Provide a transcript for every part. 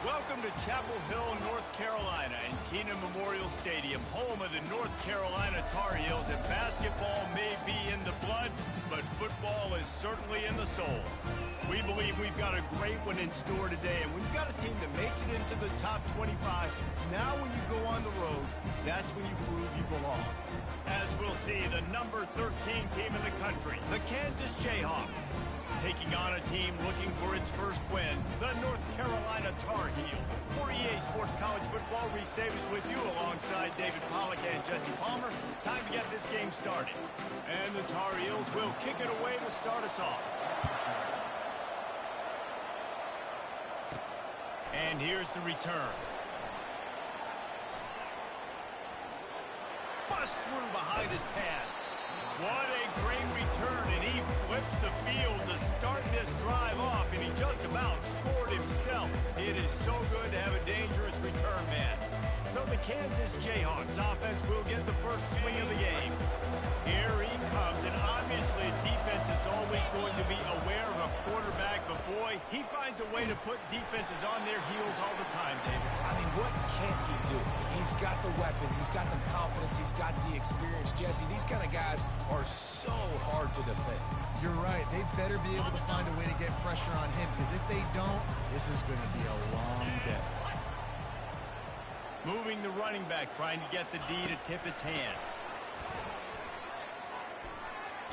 Welcome to Chapel Hill, North Carolina, and Keenan Memorial Stadium, home of the North Carolina Tar Heels. And basketball may be in the blood, but football is certainly in the soul. We believe we've got a great one in store today, and when you've got a team that makes it into the top 25, now when you go on the road, that's when you prove you belong. As we'll see, the number 13 team in the country, the Kansas Jayhawks, taking on a team looking for its first win, the North Carolina Tar Heels. For EA Sports College Football, Reese Davis with you alongside David Pollack and Jesse Palmer. Time to get this game started. And the Tar Heels will kick it away to start us off. And here's the return. Bust through behind his pad. What a great return, and he flips the field to start this drive off, and he just about scored himself. It is so good to have a dangerous return man. So the Kansas Jayhawks offense will get the first swing of the game. Here he comes, and obviously defense is always going to be aware of a quarterback, but boy, he finds a way to put defenses on their heels all the time, David. I mean, what can't he do? He's got the weapons, he's got the confidence, he's got the experience. Jesse, these kind of guys are so hard to defend. You're right. They better be able to find a way to get pressure on him, because if they don't, this is going to be a long day. Moving the running back, trying to get the D to tip his hand.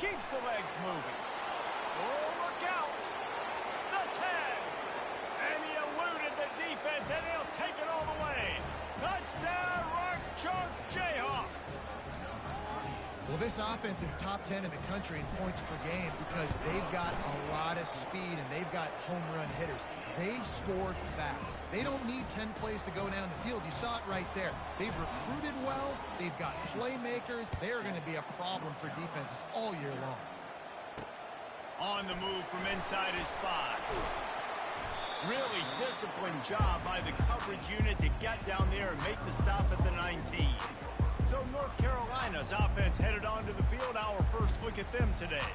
Keeps the legs moving. Oh, look out! The tag! And he eluded the defense, and he'll take it all the way. Touchdown, Rock Chalk Jayhawk! Well, this offense is top 10 in the country in points per game because they've got a lot of speed and they've got home run hitters. They score fast. They don't need 10 plays to go down the field. You saw it right there. They've recruited well. They've got playmakers. They are going to be a problem for defenses all year long. On the move from inside his 5. Really disciplined job by the coverage unit to get down there and make the stop at the 19. So North Carolina's offense headed onto the field. Our first look at them today.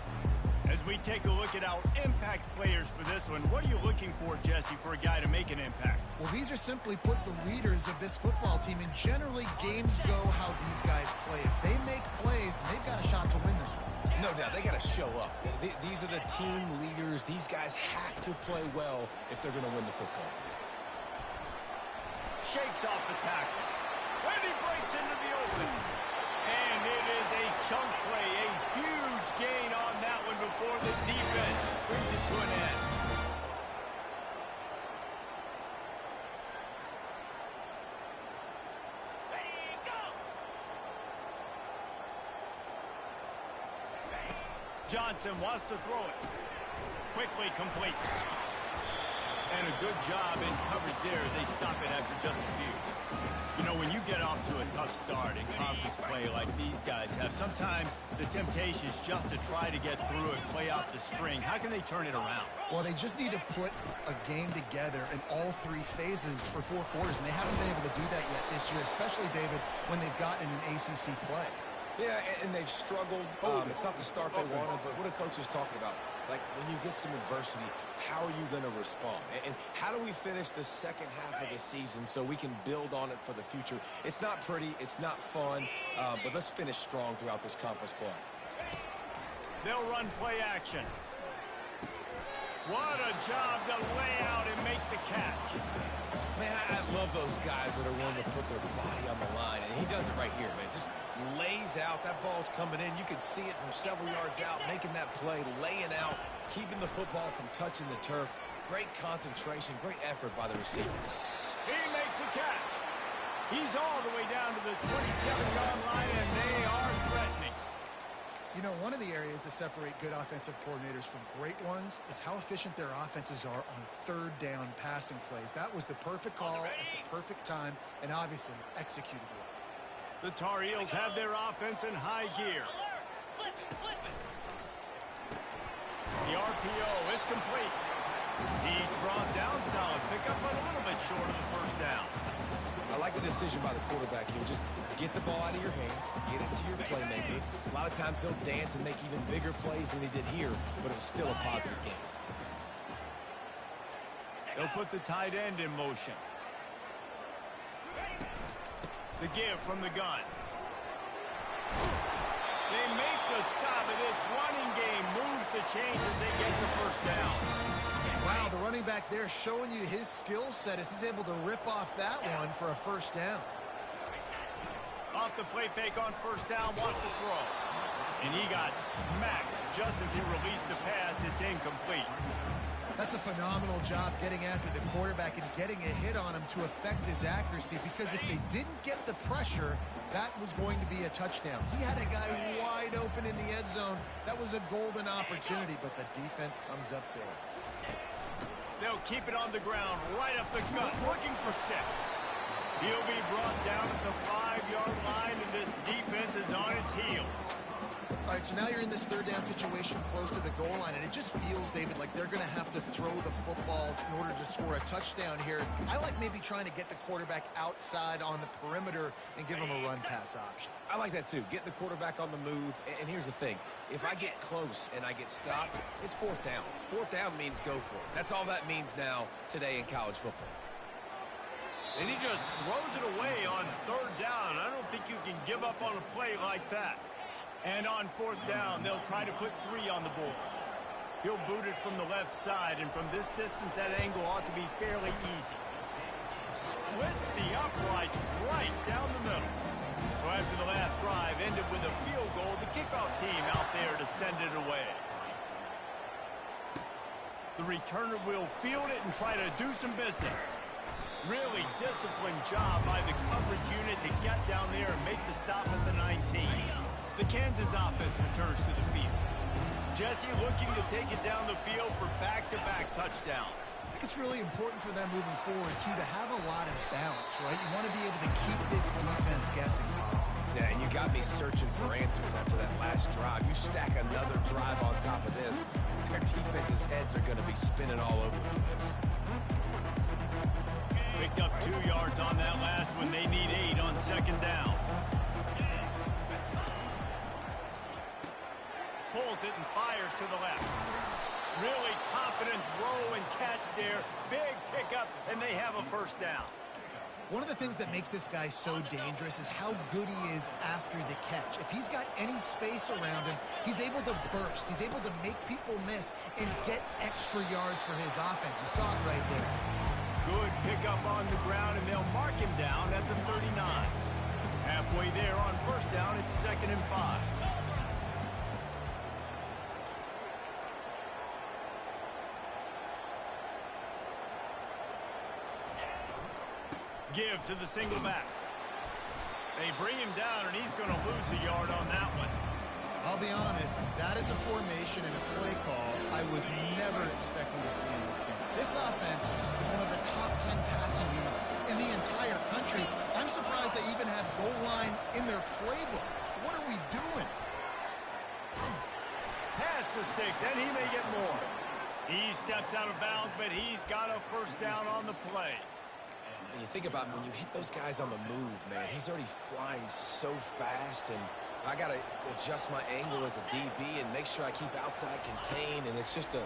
As we take a look at our impact players for this one, what are you looking for, Jesse, for a guy to make an impact? Well, these are simply put the leaders of this football team, and generally games go how these guys play. If they make plays, then they've got a shot to win this one. No doubt, they got to show up. These are the team leaders. These guys have to play well if they're going to win the football. Shakes off the tackle. And he breaks into the open. And it is a chunk play, a huge gain on that one before the defense brings it to an end. Johnson wants to throw it. Quickly complete. And a good job in coverage there. They stop it after just a few. You know, when you get off to a tough start in conference play like these guys have, sometimes the temptation is just to try to get through and play out the string. How can they turn it around? Well, they just need to put a game together in all three phases for 4 quarters, and they haven't been able to do that yet this year, especially, David, when they've gotten an ACC play. Yeah, and they've struggled. It's not the start they wanted, but what a coach is talking about. Like, when you get some adversity, how are you going to respond? And how do we finish the second half of the season so we can build on it for the future? It's not pretty, it's not fun, but let's finish strong throughout this conference play. They'll run play action. What a job to lay out and make the catch. Man, I love those guys that are willing to put their body on the line, and he does it right here, man. Just lays out. That ball's coming in. You can see it from several yards out, making that play, laying out, keeping the football from touching the turf. Great concentration, great effort by the receiver. He makes the catch. He's all the way down to the 27-yard line, and they are threatening. You know, one of the areas that separate good offensive coordinators from great ones is how efficient their offenses are on third down passing plays. That was the perfect call at the perfect time and obviously executed well. The Tar Heels have their offense in high gear. The RPO, it's complete. He's brought down, solid pickup, but a little bit short of the first down. I like the decision by the quarterback here. Just get the ball out of your hands, get it to your playmaker. A lot of times he'll dance and make even bigger plays than he did here, but it was still a positive game. They'll put the tight end in motion. The give from the gun. They make the stop, and this running game moves the chains as they get the first down. Wow, the running back there showing you his skill set as he's able to rip off that one for a first down. Off the play fake on first down, wants to throw. And he got smacked just as he released the pass. It's incomplete. That's a phenomenal job getting after the quarterback and getting a hit on him to affect his accuracy, because if they didn't get the pressure, that was going to be a touchdown. He had a guy wide open in the end zone. That was a golden opportunity, but the defense comes up big. They'll keep it on the ground, right up the gut, looking for 6. He'll be brought down at the 5-yard line, and this defense is on its heels. All right, so now you're in this third down situation close to the goal line, and it just feels, David, like they're going to have to throw the football in order to score a touchdown here. I like maybe trying to get the quarterback outside on the perimeter and give him a run-pass option. I like that, too. Get the quarterback on the move. And here's the thing. If I get close and I get stopped, it's fourth down. Fourth down means go for it. That's all that means now today in college football. And he just throws it away on third down. I don't think you can give up on a play like that. And on fourth down, they'll try to put 3 on the board. He'll boot it from the left side, and from this distance, that angle ought to be fairly easy. Splits the uprights right down the middle. So after the last drive ended with a field goal, the kickoff team out there to send it away. The returner will field it and try to do some business. Really disciplined job by the coverage unit to get down there and make the stop at the 19. The Kansas offense returns to the field. Jesse looking to take it down the field for back-to-back touchdowns. I think it's really important for them moving forward, too, to have a lot of bounce, right? You want to be able to keep this defense guessing, Bob. Yeah, and you got me searching for answers after that last drive. You stack another drive on top of this, their defense's heads are going to be spinning all over the place. Picked up 2 yards on that last one. They need 8 on second down. Pulls it and fires to the left. Really confident throw and catch there. Big pickup, and they have a first down. One of the things that makes this guy so dangerous is how good he is after the catch. If he's got any space around him, he's able to burst. He's able to make people miss and get extra yards for his offense. You saw it right there. Good pickup on the ground, and they'll mark him down at the 39. Halfway there on first down, it's 2nd and 5. Give to the single back. They bring him down, and he's going to lose a yard on that one. I'll be honest, that is a formation and a play call I was never expecting to see in this game. This offense is one of the top 10 passing units in the entire country. I'm surprised they even have goal line in their playbook. What are we doing? Pass the sticks, and he may get more. He steps out of bounds, but he's got a first down on the play. And you think about when you hit those guys on the move, man, he's already flying so fast, and I got to adjust my angle as a DB and make sure I keep outside contained, and it's just a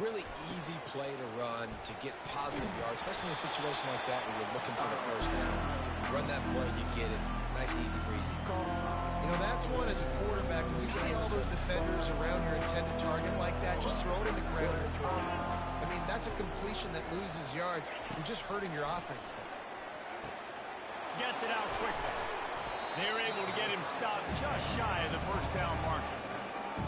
really easy play to run to get positive yards, especially in a situation like that where you're looking for the first down. You run that play, you get it. Nice, easy breezy. You know, that's one as a quarterback. When you see all those defenders around your intended target like that, just throw it in the ground or throw it. I mean, that's a completion that loses yards. You're just hurting your offense there. Gets it out quickly. They're able to get him stopped just shy of the first down marker.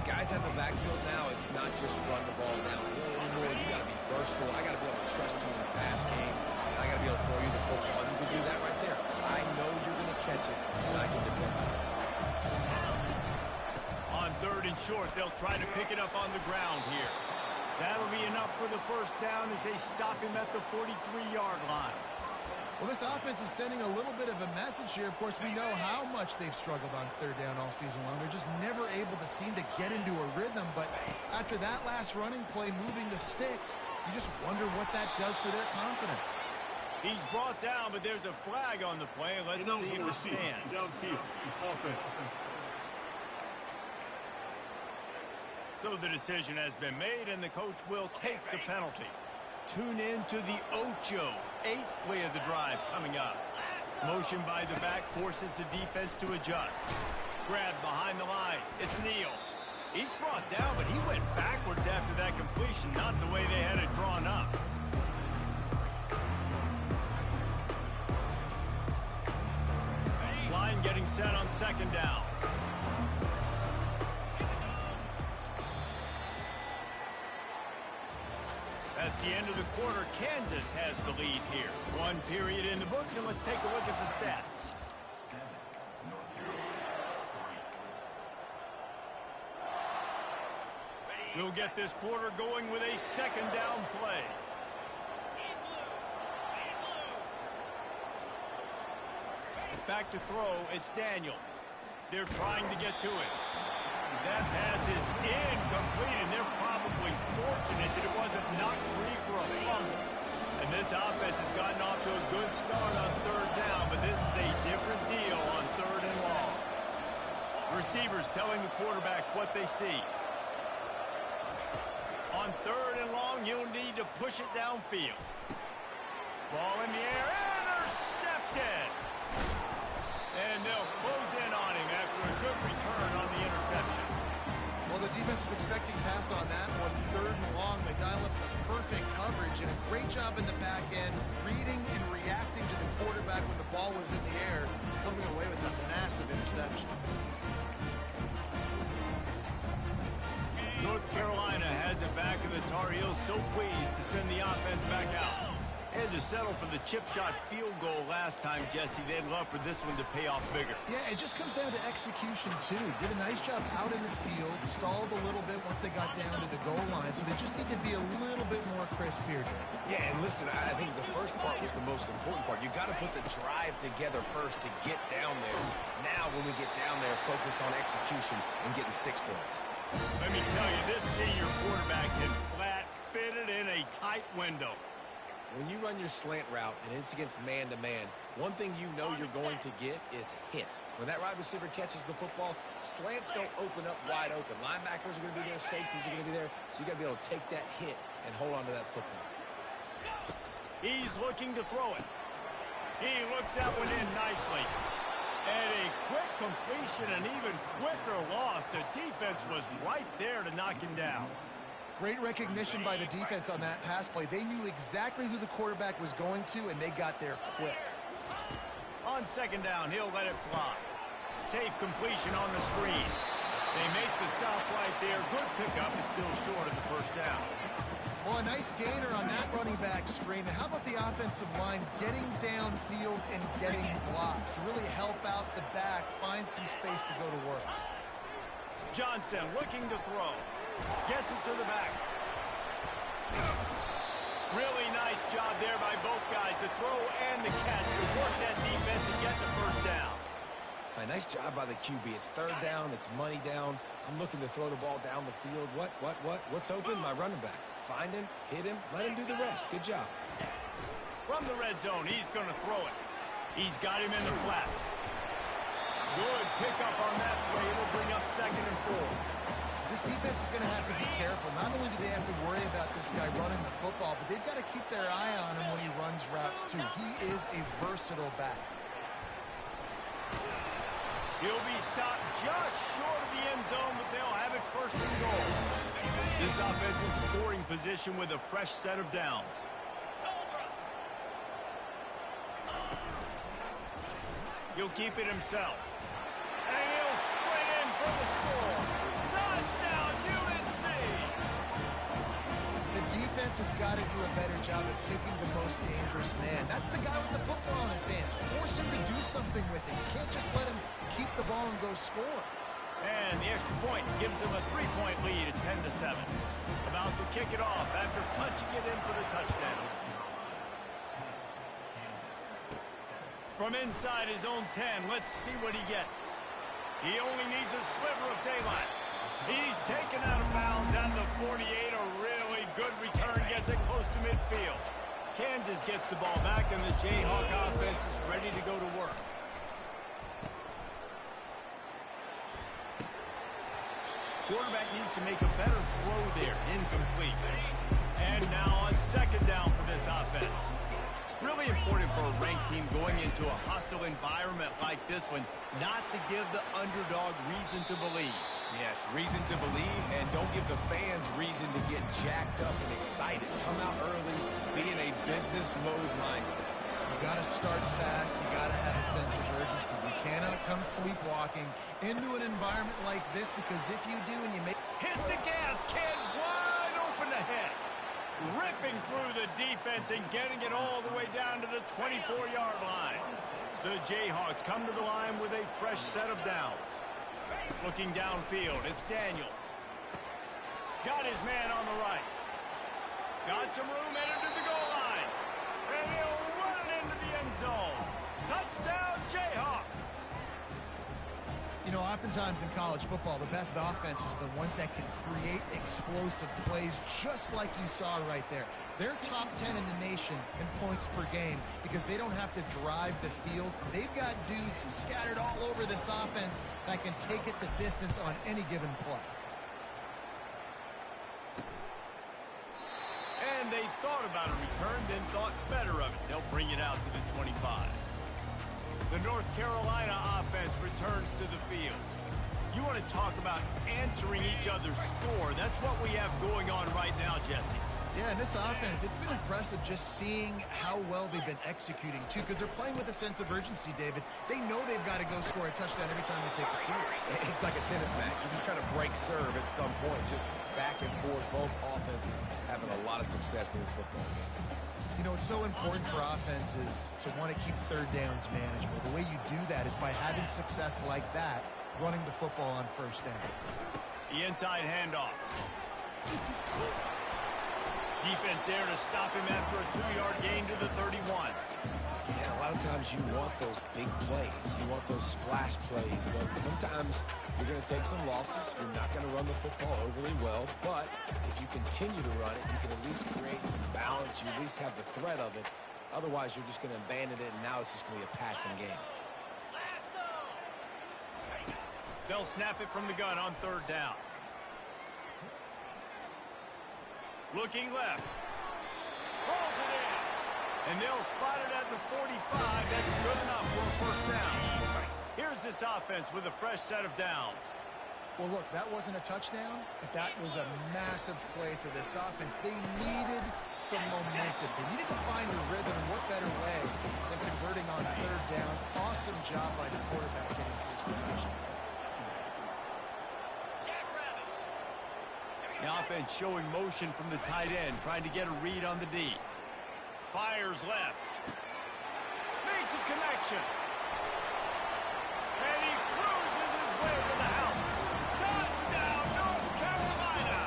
Guys in the backfield now, it's not just run the ball downhill anymore. You got to be versatile. I got to be able to trust you in the pass game. And I got to be able to throw you the football. And you can do that right there. I know you're going to catch it, and I can depend on it. On 3rd and short, they'll try to pick it up on the ground here. That'll be enough for the first down as they stop him at the 43-yard line. Well, this offense is sending a little bit of a message here. Of course, we know how much they've struggled on third down all season long. They're just never able to seem to get into a rhythm. But after that last running play, moving the sticks, you just wonder what that does for their confidence. He's brought down, but there's a flag on the play. Let's see if it stands. Downfield, offense. So the decision has been made, and the coach will take the penalty. Tune in to the Ocho, 8th play of the drive coming up. Motion by the back forces the defense to adjust. Grab behind the line. It's Neal. He's brought down, but he went backwards after that completion, not the way they had it drawn up. Line getting set on 2nd down. That's the end of the quarter. Kansas has the lead here. 1 period in the books, and let's take a look at the stats. We'll get this quarter going with a 2nd down play. Back to throw, it's Daniels. They're trying to get to it. That pass is incomplete, and they're probably fortunate that it wasn't knocked free for a fumble. And this offense has gotten off to a good start on 3rd down, but this is a different deal on 3rd and long. Receivers telling the quarterback what they see. On 3rd and long, you'll need to push it downfield. Ball in the air, intercepted! And they'll close in on him after a good return on the interception. Well, the defense was expecting pass on that one. 3rd and long, they dial up the perfect coverage and a great job in the back end, reading and reacting to the quarterback when the ball was in the air, coming away with a massive interception. North Carolina has it back, and the Tar Heels so pleased to send the offense back out. And to settle for the chip shot field goal last time, Jesse, they'd love for this one to pay off bigger. Yeah, it just comes down to execution, too. Did a nice job out in the field, stalled a little bit once they got down to the goal line, so they just need to be a little bit more crisp here, Jay. Yeah, and listen, I think the first part was the most important part. You got to put the drive together first to get down there. Now, when we get down there, focus on execution and getting 6 points. Let me tell you, this senior quarterback can flat fit it in a tight window. When you run your slant route and it's against man-to-man, one thing you know you're going to get is hit. When that wide receiver catches the football, slants don't open up wide open. Linebackers are going to be there, safeties are going to be there, so you got to be able to take that hit and hold on to that football. He's looking to throw it. He looks that one in nicely. And a quick completion, an even quicker loss. The defense was right there to knock him down. Great recognition by the defense on that pass play. They knew exactly who the quarterback was going to, and they got there quick. On 2nd down, he'll let it fly. Safe completion on the screen. They make the stop right there. Good pickup. It's still short of the 1st down. Well, a nice gainer on that running back screen. And how about the offensive line getting downfield and getting blocks to really help out the back, find some space to go to work. Johnson looking to throw. Gets it to the back. Really nice job there by both guys to throw and the catch to work that defense and get the 1st down. Nice job by the QB. It's 3rd down. It's money down. I'm looking to throw the ball down the field. What's open? My running back. Find him, hit him, let him do the rest. Good job. From the red zone, he's going to throw it. He's got him in the flat. Good pickup on that play. It'll bring up 2nd and 4. This defense is going to have to be careful. Not only do they have to worry about this guy running the football, but they've got to keep their eye on him when he runs routes, too. He is a versatile back. He'll be stopped just short of the end zone, but they'll have it 1st and goal. This offense in scoring position with a fresh set of downs. He'll keep it himself. And he'll sprint in for the score. Touchdown, UNC! The defense has got to do a better job of taking the most dangerous man. That's the guy with the football in his hands. Force him to do something with it. You can't just let him keep the ball and go score. And the extra point gives them a 3-point lead at 10-7. About to kick it off after punching it in for the touchdown. From inside his own 10, let's see what he gets. He only needs a sliver of daylight. He's taken out of bounds at the 48. A really good return gets it close to midfield. Kansas gets the ball back, and the Jayhawk offense is ready to go to work. Quarterback needs to make a better throw there. Incomplete. And now on 2nd down. team going into a hostile environment like this one not to give the underdog reason to believe. Yes, reason to believe, and don't give the fans reason to get jacked up and excited. Come out early, be in a business mode mindset. You got to start fast. You got to have a sense of urgency. You cannot come sleepwalking into an environment like this, because if you do and you make... Hit the gas, kid, wide open ahead. Ripping through the defense and getting it all the way down to the 24-yard line. The Jayhawks come to the line with a fresh set of downs. Looking downfield, it's Daniels. Got his man on the right. Got some room, headed to the goal line. And he'll run it into the end zone. Touchdown, Jayhawks. You know, oftentimes in college football, the best offenses are the ones that can create explosive plays, just like you saw right there. They're top 10 in the nation in points per game because they don't have to drive the field. They've got dudes scattered all over this offense that can take it the distance on any given play. And they thought about a return, then thought better of it. They'll bring it out to the 25. The North Carolina offense returns to the field. You want to talk about answering each other's score. That's what we have going on right now, Jesse. Yeah, in this offense, it's been impressive just seeing how well they've been executing, too, because they're playing with a sense of urgency, David. They know they've got to go score a touchdown every time they take the field. It's like a tennis match. You're just trying to break serve at some point, just back and forth. Both offenses having a lot of success in this football game. You know, it's so important for offenses to want to keep third downs manageable. The way you do that is by having success like that, running the football on first down. The inside handoff. Defense there to stop him after a 2-yard gain to the 31. Yeah, a lot of times you want those big plays. You want those splash plays, but sometimes you're going to take some losses. You're not going to run the football overly well, but if you continue to run it, you can at least create some balance. You at least have the threat of it. Otherwise, you're just going to abandon it, and now it's just going to be a passing game. They'll snap it from the gun on third down. Looking left. Pulls it in. And they'll spot it at the 45. That's good enough for a first down. Here's this offense with a fresh set of downs. Well, look, that wasn't a touchdown, but that was a massive play for this offense. They needed some momentum. They needed to find a rhythm, and what better way than converting on third down. Awesome job by the quarterback getting to this position. The offense showing motion from the tight end, trying to get a read on the D. Fires left. Makes a connection. And he cruises his way to the house. Touchdown, North Carolina!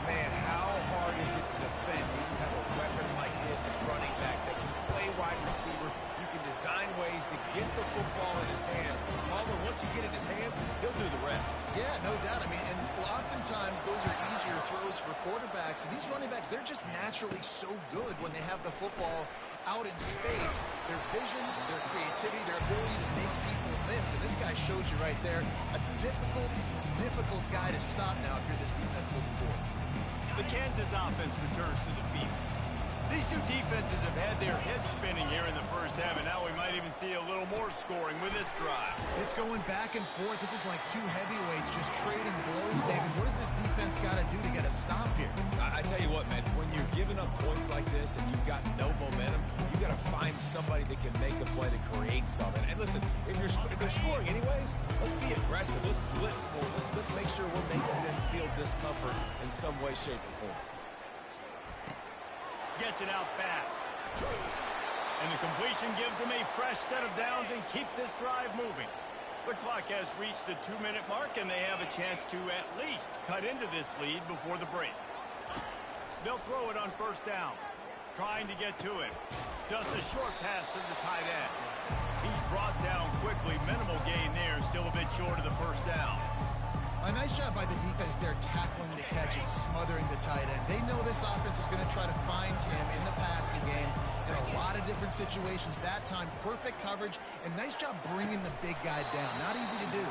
Man, how hard is it to defend when you have a weapon like this at running back that can play wide receiver? You can design ways to get the football in his hand. Palmer, once you get it in his hands, he'll do the rest. Yeah, no doubt. I mean, and oftentimes those are easier throws for quarterbacks. And these running backs, they're just naturally so good when they have the football out in space. Their vision, their creativity, their ability to make people miss. And this guy shows you right there a difficult guy to stop now if you're this defense moving forward. The Kansas offense returns to the field. These two defenses have had their heads spinning here in the first half, and now we might even see a little more scoring with this drive. It's going back and forth. This is like two heavyweights just trading blows, David. What does this defense got to do to get a stop here? I tell you what, man, when you're giving up points like this and you've got no momentum, you got to find somebody that can make a play to create something. And listen, if they're scoring anyways, let's be aggressive. Let's blitz more. Let's make sure we're making them feel discomfort in some way, shape, or form. Gets it out fast. And the completion gives them a fresh set of downs and keeps this drive moving. The clock has reached the 2-minute mark, and they have a chance to at least cut into this lead before the break. They'll throw it on first down. Trying to get to it. Just a short pass to the tight end. He's brought down quickly. Minimal gain there. Still a bit short of the first down. A nice job by the defense there, tackling the catch and smothering the tight end. They know this offense is going to try to find him in the passing game in a lot of different situations. That time, perfect coverage, and nice job bringing the big guy down. Not easy to do.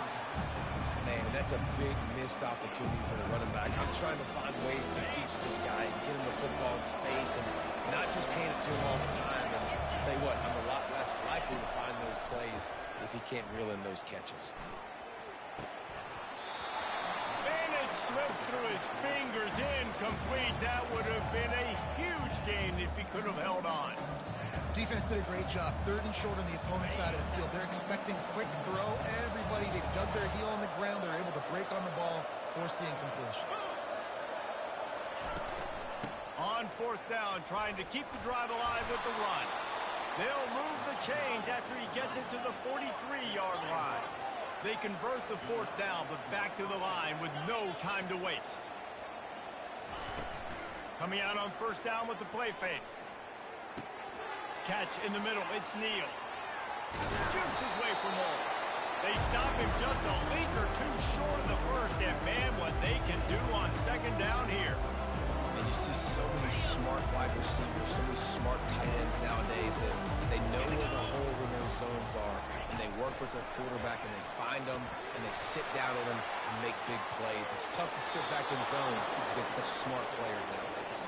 Man, that's a big missed opportunity for the running back. I'm trying to find ways to feature this guy and get him the football in space and not just hand it to him all the time. And I'll tell can't reel in those catches. Slips through his fingers, incomplete. That would have been a huge gain if he could have held on. Defense did a great job. 3rd and short on the opponent's side of the field. They're expecting quick throw. Everybody, they dug their heel on the ground. They're able to break on the ball, force the incompletion. On 4th down, trying to keep the drive alive with the run. They'll move the chains after he gets it to the 43-yard line. They convert the 4th down, but back to the line with no time to waste. Coming out on 1st down with the play fake. Catch in the middle, it's Neal. Jukes his way for more. They stop him just a leak or two short of the first, and man, what they can do on 2nd down here. And you see so many smart wide receivers, so many smart tight ends nowadays that they know where the holes in those zones are, and they work with their quarterback, and they find them, and they sit down in them and make big plays. It's tough to sit back in zone against such smart players nowadays.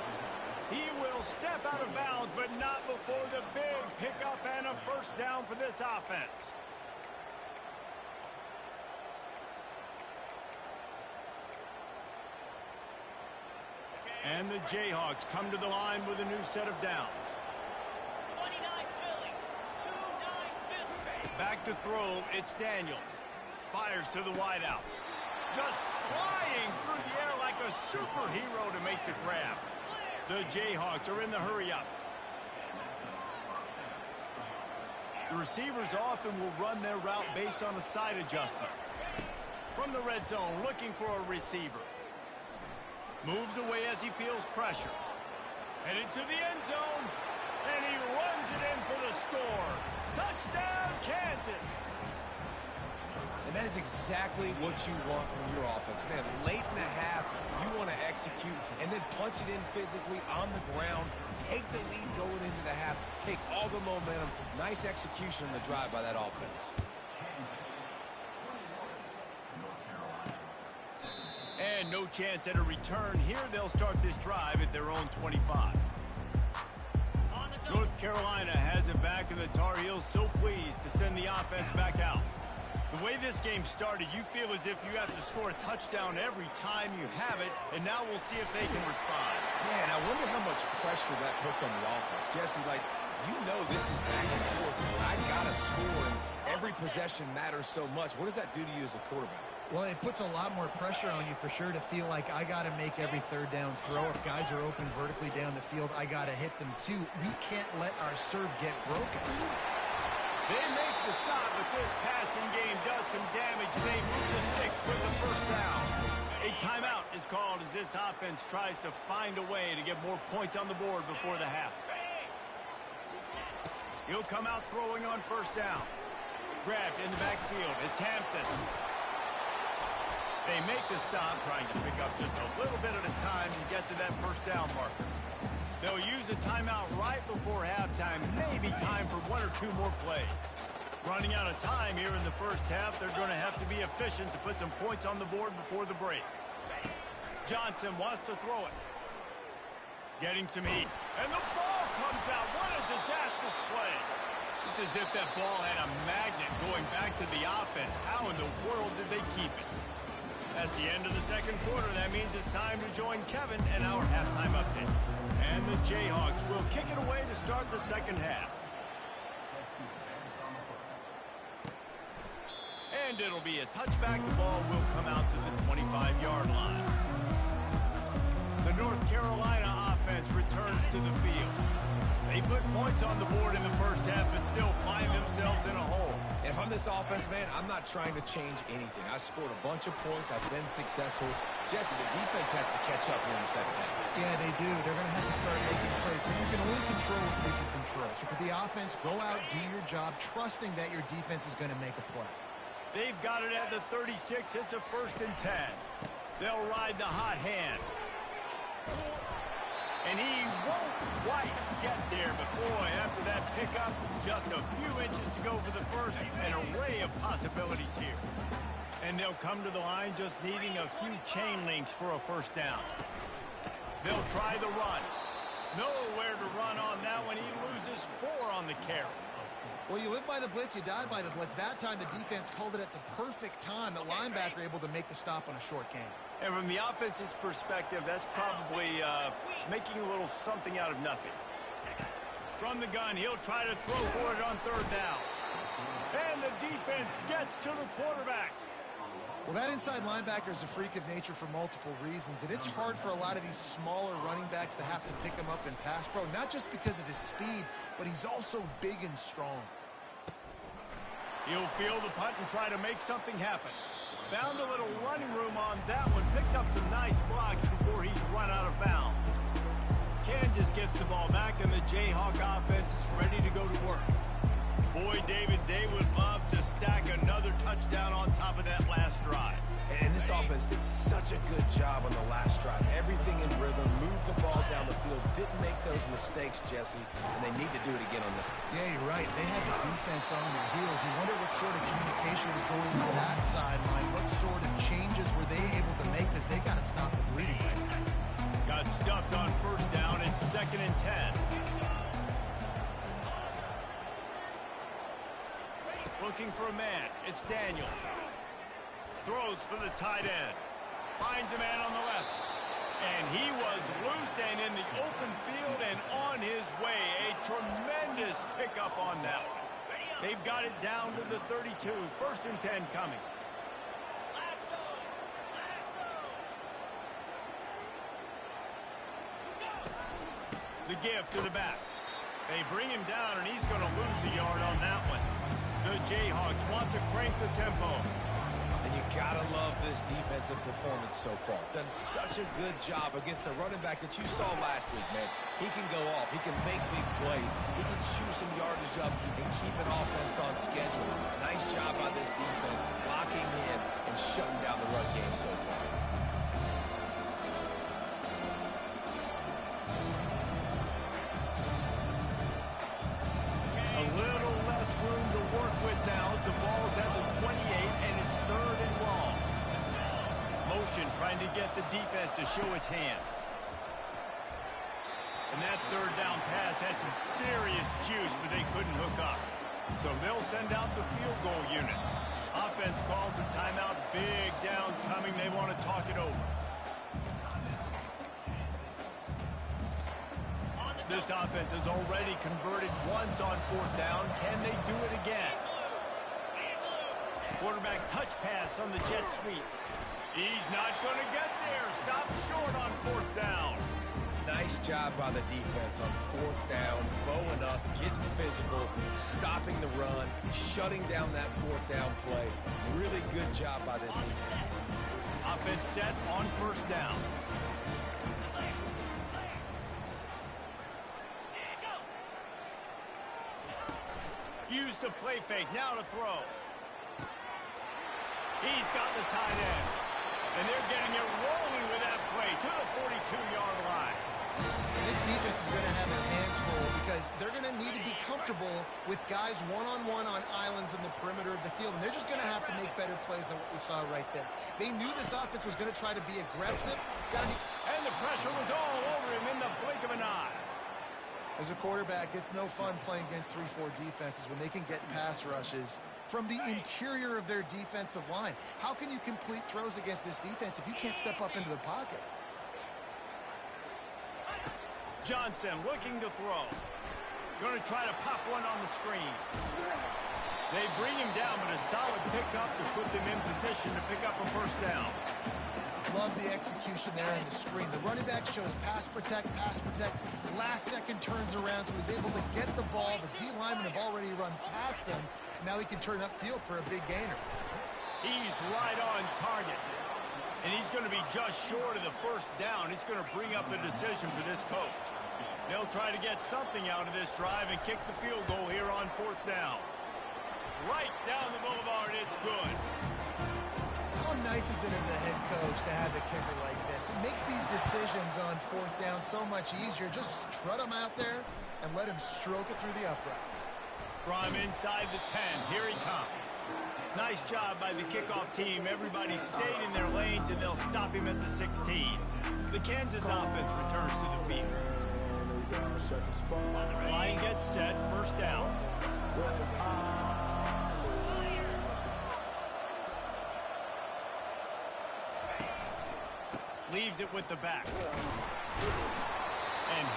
He will step out of bounds, but not before the big pickup and a 1st down for this offense. And the Jayhawks come to the line with a new set of downs. 29 Philly, 2-9 Back to throw, it's Daniels. Fires to the wideout. Just flying through the air like a superhero to make the grab. The Jayhawks are in the hurry-up. The receivers often will run their route based on a side adjustment. From the red zone, looking for a receiver. Moves away as he feels pressure. Headed to the end zone. And he runs it in for the score. Touchdown, Kansas! And that is exactly what you want from your offense. Man, late in the half, you want to execute and then punch it in physically on the ground. Take the lead going into the half. Take all the momentum. Nice execution on the drive by that offense. And no chance at a return here. They'll start this drive at their own 25. North Carolina has it back, and the Tar Heels so pleased to send the offense back out. The way this game started, you feel as if you have to score a touchdown every time you have it, and now we'll see if they can respond. Yeah, and I wonder how much pressure that puts on the offense. Jesse, like, you know this is back and forth. I got to score, and every possession matters so much. What does that do to you as a quarterback? Well, it puts a lot more pressure on you for sure to feel like I got to make every 3rd down throw. If guys are open vertically down the field, I got to hit them too. We can't let our serve get broken. They make the stop, but this passing game does some damage. They move the sticks with the 1st down. A timeout is called as this offense tries to find a way to get more points on the board before the half. He'll come out throwing on 1st down. Grabbed in the backfield. It's Hampton. They make the stop, trying to pick up just a little bit at a time and get to that 1st down marker. They'll use a timeout right before halftime, maybe time for 1 or 2 more plays. Running out of time here in the 1st half, they're going to have to be efficient to put some points on the board before the break. Johnson wants to throw it. Getting some heat. And the ball comes out. What a disastrous play. It's as if that ball had a magnet going back to the offense. How in the world did they keep it? That's the end of the 2nd quarter. That means it's time to join Kevin and our halftime update. And the Jayhawks will kick it away to start the 2nd half. And it'll be a touchback. The ball will come out to the 25-yard line. The North Carolina offense returns to the field. They put points on the board in the 1st half but still find themselves in a hole. If I'm this offense, man, I'm not trying to change anything. I scored a bunch of points. I've been successful. Jesse, the defense has to catch up here in the 2nd half. Yeah, they do. They're going to have to start making plays, but you can only control what you can control. So for the offense, go out, do your job, trusting that your defense is going to make a play. They've got it at the 36. It's a 1st and 10. They'll ride the hot hand. And he won't quite get there, but boy, after that pickup, just a few inches to go for the 1st, an array of possibilities here. And they'll come to the line just needing a few chain links for a 1st down. They'll try the run. Nowhere to run on that one. He loses 4 on the carry. Well, you live by the blitz, you die by the blitz. That time, the defense called it at the perfect time. The linebacker able to make the stop on a short game. And from the offense's perspective, that's probably making a little something out of nothing. From the gun, he'll try to throw for it on third down. And the defense gets to the quarterback. Well, that inside linebacker is a freak of nature for multiple reasons, and it's hard for a lot of these smaller running backs to have to pick him up in pass pro, not just because of his speed, but he's also big and strong. He'll field the punt and try to make something happen. Found a little running room on that one, picked up some nice blocks before he's run out of bounds. Kansas gets the ball back, and the Jayhawk offense is ready to go to work. Boy, David, they would love to stack another touchdown on top of that last drive. And this offense did such a good job on the last drive. Everything in rhythm, moved the ball down the field, didn't make those mistakes, Jesse, and they need to do it again on this one. Yeah, you're right. They had the defense on their heels. You wonder what sort of communication was going on that sideline. What sort of changes were they able to make, because they got to stop the bleeding. Got stuffed on first down. It's 2nd and 10. Looking for a man. It's Daniels. Throws for the tight end. Finds a man on the left. And he was loose and in the open field and on his way. A tremendous pickup on that one. They've got it down to the 32. 1st and 10 coming. The give to the back. They bring him down, and he's going to lose a yard on that one. The Jayhawks want to crank the tempo. And you gotta love this defensive performance so far. Done such a good job against the running back that you saw last week, man. He can go off. He can make big plays. He can chew some yardage up and keep an offense on schedule. Nice job by this defense, locking in and shutting down the run game so far. A little less room to work with now. The ball's at the 28, and it's 3rd and long. Motion trying to get the defense to show its hand. And that 3rd down pass had some serious juice, but they couldn't hook up. So they'll send out the field goal unit. Offense calls a timeout. Big down coming. They want to talk it over. This offense has already converted once on 4th down. Can they do it again? Quarterback touch pass on the jet sweep. He's not going to get there. Stop short on 4th down. Nice job by the defense on 4th down, bowing up, getting physical, stopping the run, shutting down that 4th down play. Really good job by this defense. Offense set on 1st down. Use the play fake, now to throw. He's got the tight end. And they're getting it rolling with that play to the 42-yard line. This defense is going to have their hands full because they're going to need to be comfortable with guys one-on-one on islands in the perimeter of the field, and they're just going to have to make better plays than what we saw right there. They knew this offense was going to try to be aggressive. And the pressure was all over him in the blink of an eye. As a quarterback, it's no fun playing against 3-4 defenses when they can get pass rushes from the interior of their defensive line. How can you complete throws against this defense if you can't step up into the pocket? Johnson looking to throw. Going to try to pop one on the screen. They bring him down, but a solid pickup to put them in position to pick up a 1st down. Love the execution there in the screen. The running back shows pass protect. Last second turns around, so he's able to get the ball. The D linemen have already run past him. Now he can turn upfield for a big gainer. He's right on target. And he's going to be just short of the 1st down. It's going to bring up a decision for this coach. They'll try to get something out of this drive and kick the field goal here on 4th down. Right down the boulevard, it's good. How nice is it as a head coach to have a kicker like this? It makes these decisions on 4th down so much easier. Just trot him out there and let him stroke it through the uprights. From inside the 10, here he comes. Nice job by the kickoff team. Everybody stayed in their lanes, and they'll stop him at the 16. The Kansas offense returns to the field. Line gets set, 1st down. Leaves it with the back. And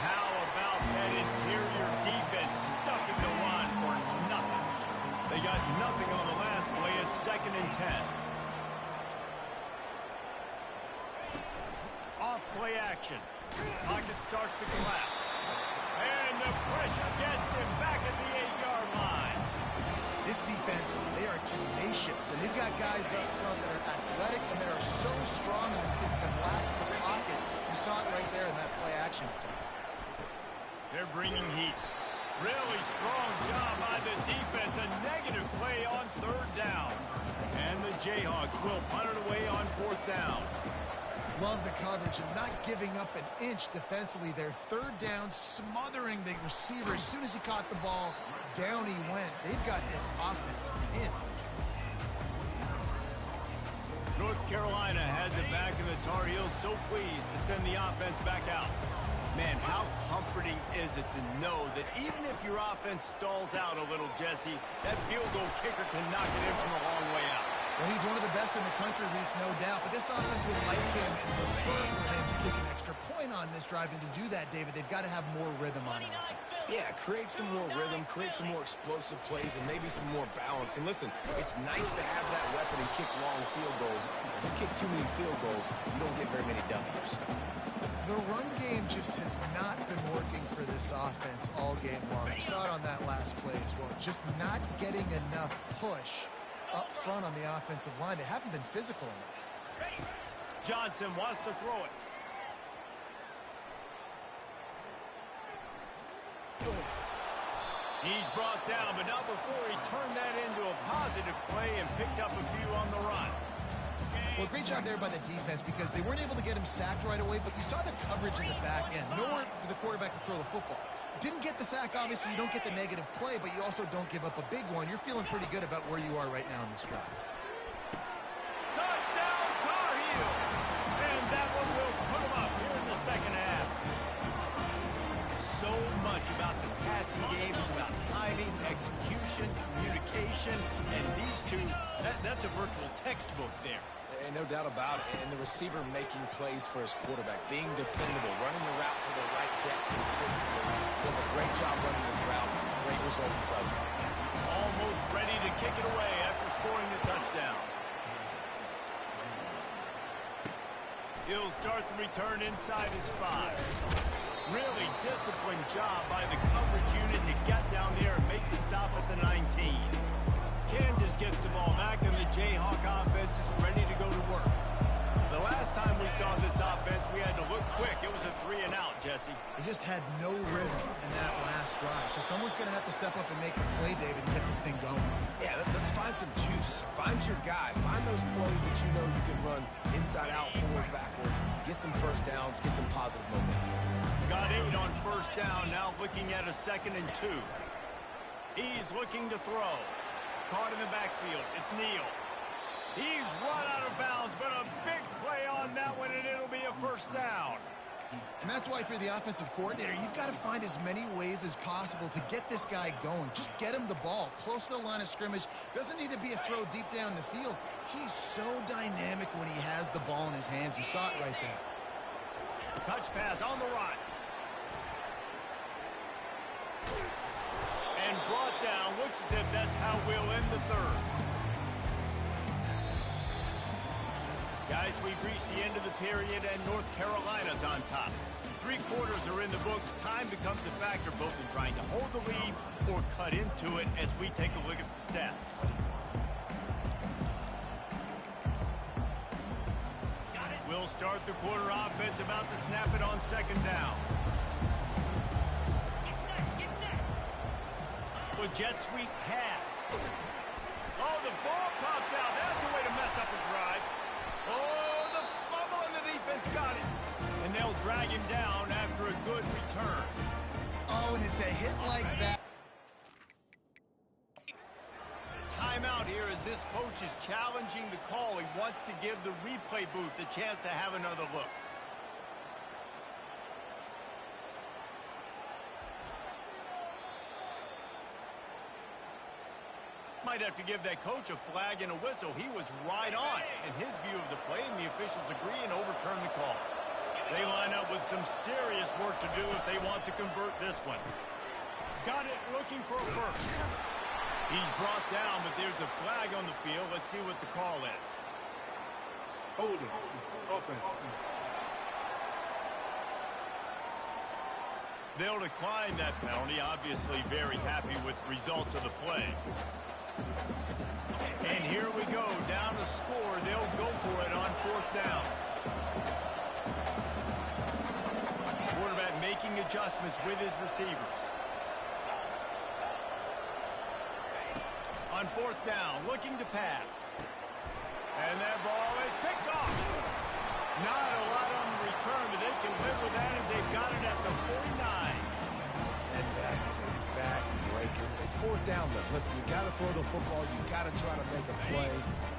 how about that interior defense stuffing the run for nothing? They got nothing on the last play. It's 2nd and 10. Off play action. Pocket starts to collapse. And the pressure gets him back at the 8-yard line. This defense, they are tenacious, and they've got guys up front that are athletic and that are so strong and can collapse the pocket. You saw it right there in that play action attempt. They're bringing heat. Really strong job by the defense. A negative play on 3rd down. And the Jayhawks will punt it away on 4th down. Love the coverage and not giving up an inch defensively. Their 3rd down, smothering the receiver. As soon as he caught the ball, down he went. They've got this offense pinned. North Carolina has it back, and the Tar Heels so pleased to send the offense back out. Man, how comforting is it to know that even if your offense stalls out a little, Jesse, that field goal kicker can knock it in from a long way out. Well, he's one of the best in the country, Reese, no doubt. But this offense would like him and prefer for him to kick an extra point on this drive. And to do that, David, they've got to have more rhythm on offense. Yeah, create some more rhythm, create some more explosive plays, and maybe some more balance. And listen, it's nice to have that weapon and kick long field goals. If you kick too many field goals, you don't get very many W's. The run game just has not been working for this offense all game long. We saw it on that last play as well. Just not getting enough push up front on the offensive line. They haven't been physical enough. Johnson wants to throw it. He's brought down, but not before he turned that into a positive play and picked up a few on the run. Well, great job there by the defense because they weren't able to get him sacked right away, but you saw the coverage in the back end. Nowhere for the quarterback to throw the football. Didn't get the sack, obviously. You don't get the negative play, but you also don't give up a big one. You're feeling pretty good about where you are right now in this drive. Touchdown, Tar Heel! And that one will put him up here in the 2nd half. So much about the passing game is about timing, execution, communication, and these two, that's a virtual textbook there. And no doubt about it. And the receiver making plays for his quarterback, being dependable, running the route to the right depth consistently. Does a great job running his route. Great result present. Almost ready to kick it away after scoring the touchdown. He'll start the return inside his 5. Really disciplined job by the coverage unit to get down there and make the stop at the 19. Kansas gets the ball back, and the Jayhawk offense is ready to go to work. The last time we saw this offense, we had to look quick. It was a 3-and-out, Jesse. They just had no rhythm in that last drive. So someone's going to have to step up and make a play, David, and get this thing going. Yeah, let's find some juice. Find your guy. Find those plays that you know you can run inside out, forward, backwards. Get some first downs. Get some positive momentum. Got 8 on 1st down. Now looking at a 2nd and 2. He's looking to throw. Caught in the backfield. It's Neal. He's run out of bounds, but a big play on that one, and it'll be a 1st down. And that's why if you're the offensive coordinator, you've got to find as many ways as possible to get this guy going. Just get him the ball close to the line of scrimmage. Doesn't need to be a throw deep down the field. He's so dynamic when he has the ball in his hands. You saw it right there. Touch pass on the run. And brought down. Looks as if that's how we'll end the 3rd. Guys, we've reached the end of the period, and North Carolina's on top. 3 quarters are in the books. Time becomes a factor both in trying to hold the lead or cut into it as we take a look at the stats. We'll start the quarter. Offense about to snap it on 2nd down. Get set. With jet sweep pass. Oh, the ball popped out. That's a way to mess up a drive. Oh, the fumble, and the defense got it. And they'll drag him down after a good return. Oh, and it's a hit like that. Timeout here as this coach is challenging the call. He wants to give the replay booth the chance to have another look. might have to give that coach a flag and a whistle. He was right on in his view of the play, and the officials agree and overturn the call. They line up with some serious work to do if they want to convert this one. Got it, looking for a first. He's brought down, but there's a flag on the field. Let's see what the call is. Holding. Offense. They'll decline that penalty, obviously very happy with results of the play. And here we go, down to score. They'll go for it on 4th down. Quarterback making adjustments with his receivers. On 4th down, looking to pass. And that ball is picked off. Not a lot on the return, but they can live with that as they've got it at the 49. And that's a back-breaker. It's 4th down, though. Listen, you got to throw the football. You got to try to make a play.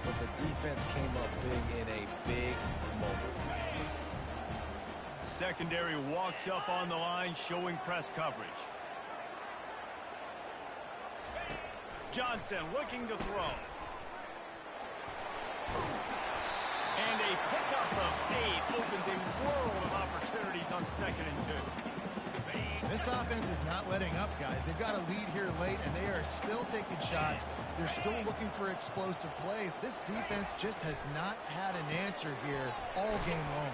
But the defense came up big in a big moment. Secondary walks up on the line, showing press coverage. Johnson looking to throw. And a pickup of 8 opens a world of opportunities on 2nd and 2. This offense is not letting up, guys. They've got a lead here late, and they are still taking shots. They're still looking for explosive plays. This defense just has not had an answer here all game long.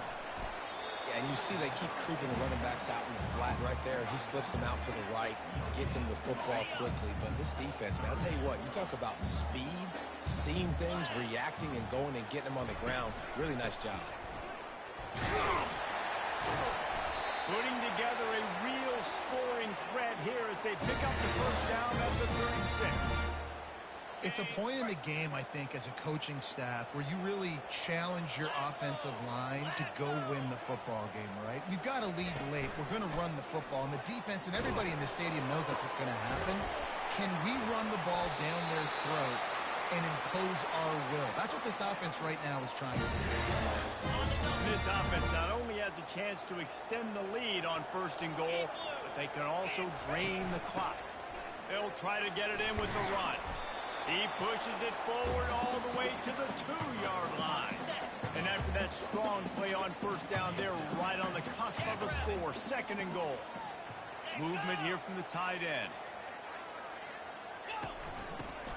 Yeah, and you see they keep creeping the running backs out in the flat right there. He slips them out to the right, gets him the football quickly. But this defense, man, I'll tell you what, you talk about speed, seeing things, reacting, and going and getting them on the ground. Really nice job. Putting together a real scoring threat here as they pick up the 1st down at the 36. It's a point in the game, I think, as a coaching staff where you really challenge your offensive line to go win the football game, right? We've got a lead late. We're going to run the football, and the defense and everybody in the stadium knows that's what's going to happen. Can we run the ball down their throats and impose our will? That's what this offense right now is trying to do. This offense not only has a chance to extend the lead on 1st and goal, but they can also drain the clock. They'll try to get it in with the run. He pushes it forward all the way to the 2-yard line. And after that strong play on 1st down, they're right on the cusp of a score. 2nd and goal. Movement here from the tight end.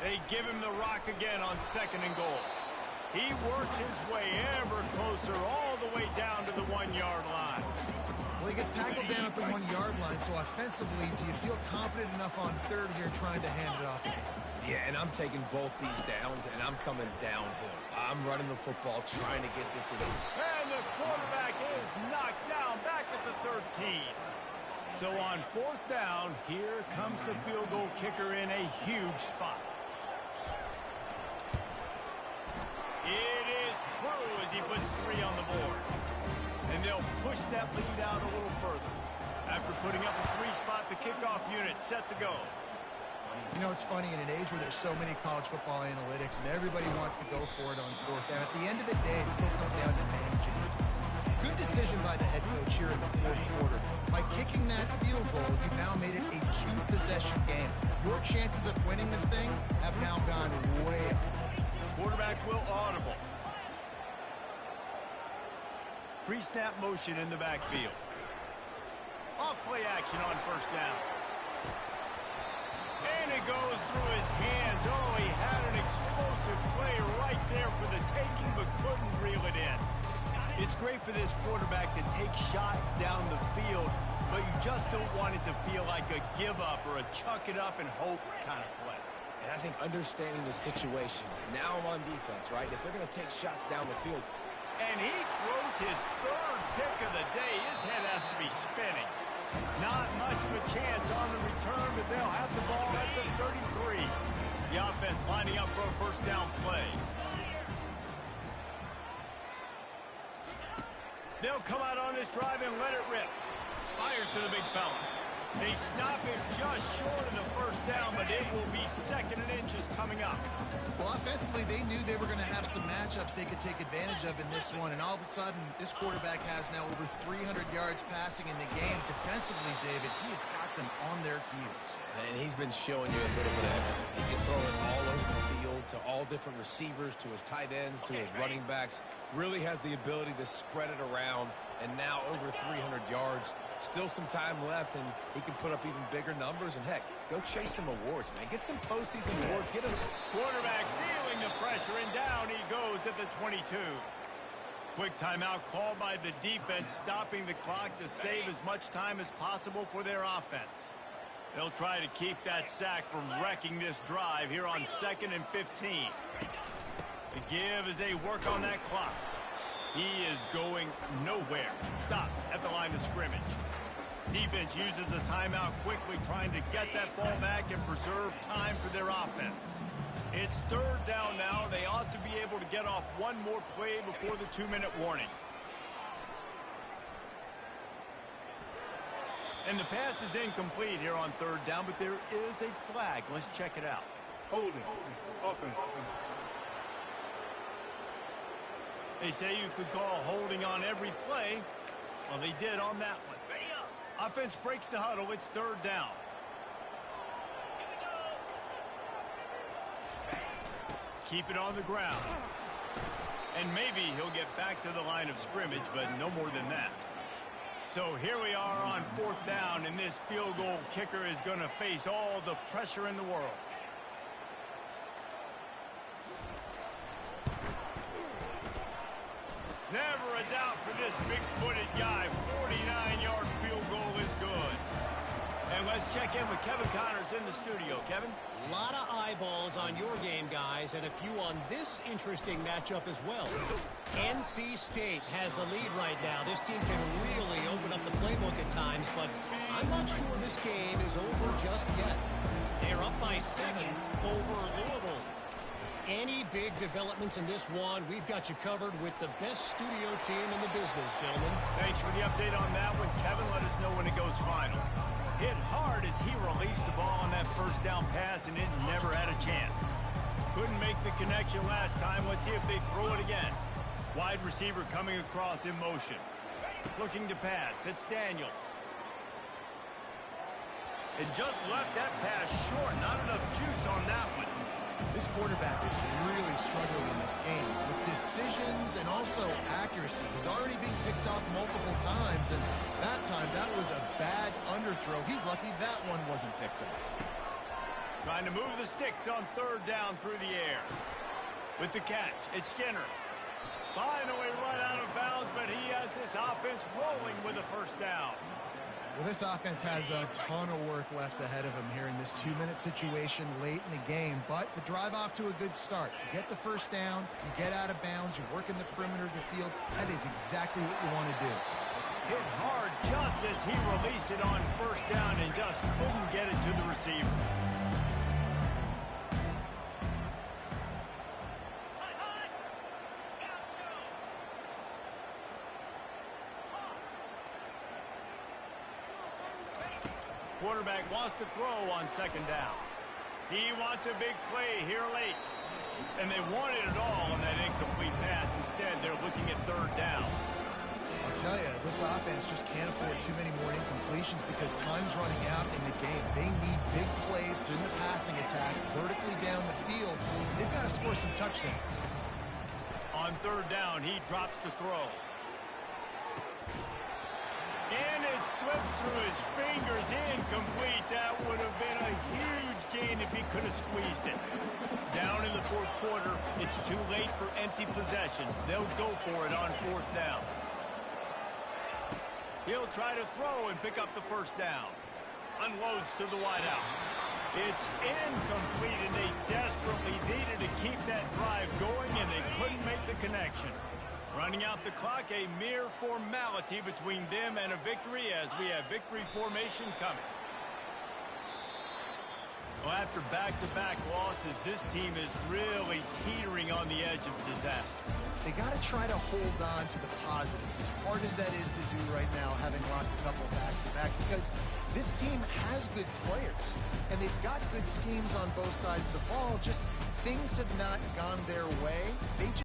They give him the rock again on 2nd and goal. He works his way ever closer all the way down to the 1-yard line. Well, he gets tackled down at the 1-yard line, so offensively, do you feel confident enough on 3rd here trying to hand it off again? Yeah, and I'm taking both these downs, and I'm coming downhill. I'm running the football, trying to get this in. And the quarterback is knocked down back at the 13. So on 4th down, here comes the field goal kicker in a huge spot. It is true as he puts 3 on the board. And they'll push that lead out a little further. After putting up a 3-spot, the kickoff unit set to go. You know, it's funny, in an age where there's so many college football analytics and everybody wants to go for it on 4th down, at the end of the day, it still comes down to managing. Good decision by the head coach here in the 4th quarter. By kicking that field goal, you've now made it a 2-possession game. Your chances of winning this thing have now gone way up. Quarterback will audible. Pre-snap motion in the backfield. Off play action on 1st down. And it goes through his hands. Oh, he had an explosive play right there for the taking, but couldn't reel it in. It's great for this quarterback to take shots down the field, but you just don't want it to feel like a give-up or a chuck it up and hope kind of play. And I think understanding the situation, now I'm on defense, right? If they're going to take shots down the field. And he throws his 3rd pick of the day. His head has to be spinning. Not much of a chance on the return, but they'll have the ball at the 33. The offense lining up for a 1st down play. They'll come out on this drive and let it rip. Fires to the big fella. They stop him just short of the first down, but it will be 2nd and inches coming up. Well, offensively, they knew they were going to have some matchups they could take advantage of in this one, and all of a sudden, this quarterback has now over 300 yards passing in the game. Defensively, David, he has got them on their heels. And he's been showing you a little bit of everything. He can throw it all over the field to all different receivers, to his tight ends, to his running backs. Really has the ability to spread it around, and now over 300 yards. Still some time left, and he can put up even bigger numbers. And, heck, go chase some awards, man. Get some postseason awards. Get him. Quarterback feeling the pressure, and down he goes at the 22. Quick timeout called by the defense, stopping the clock to save as much time as possible for their offense. They'll try to keep that sack from wrecking this drive here on 2nd and 15. The give as they work on that clock. He is going nowhere. Stop at the line of scrimmage. Defense uses a timeout quickly, trying to get that ball back and preserve time for their offense. It's 3rd down now. They ought to be able to get off one more play before the 2-minute warning. And the pass is incomplete here on 3rd down, but there is a flag. Let's check it out. Holding. Offense. They say you could call holding on every play. Well, they did on that one. Offense breaks the huddle. It's 3rd down. Keep it on the ground. And maybe he'll get back to the line of scrimmage, but no more than that. So here we are on 4th down, and this field goal kicker is going to face all the pressure in the world. Never a doubt for this big-footed guy. 49-yard field goal is good. And let's check in with Kevin Connors in the studio. Kevin? A lot of eyeballs on your game, guys, and a few on this interesting matchup as well. NC State has the lead right now. This team can really open up the playbook at times, but I'm not sure this game is over just yet. They're up by 7 over Louisville. Any big developments in this one, we've got you covered with the best studio team in the business, gentlemen. Thanks for the update on that one, Kevin. Let us know when it goes final. Hit hard as he released the ball on that first down pass, and it never had a chance. Couldn't make the connection last time. Let's see if they throw it again. Wide receiver coming across in motion. Looking to pass. It's Daniels. And just left that pass short. Not enough juice on that one. This quarterback is really struggling in this game with decisions and also accuracy. He's already been picked off multiple times, and that time that was a bad underthrow. He's lucky that one wasn't picked off. Trying to move the sticks on 3rd down through the air. With the catch, it's Skinner. Finally run out of bounds, but he has this offense rolling with a 1st down. Well, this offense has a ton of work left ahead of them here in this 2-minute situation late in the game, but the drive off to a good start. You get the 1st down, you get out of bounds, you work in the perimeter of the field. That is exactly what you want to do. Hit hard just as he released it on 1st down and just couldn't get it to the receiver. Quarterback wants to throw on 2nd down. He wants a big play here late. And they wanted it all on that incomplete pass. Instead, they're looking at 3rd down. I'll tell you, this offense just can't afford too many more incompletions because time's running out in the game. They need big plays through the passing attack, vertically down the field. They've got to score some touchdowns. On 3rd down, he drops to throw. And it slips through his fingers, incomplete. That would have been a huge gain if he could have squeezed it. Down in the 4th quarter, it's too late for empty possessions. They'll go for it on 4th down. He'll try to throw and pick up the 1st down. Unloads to the wideout. It's incomplete, and they desperately needed to keep that drive going, and they couldn't make the connection. Running out the clock, a mere formality between them and a victory as we have victory formation coming. Well, after back-to-back losses, this team is really teetering on the edge of disaster. They got to try to hold on to the positives, as hard as that is to do right now, having lost a couple of back-to-back. impact because this team has good players, and they've got good schemes on both sides of the ball. Just things have not gone their way. They just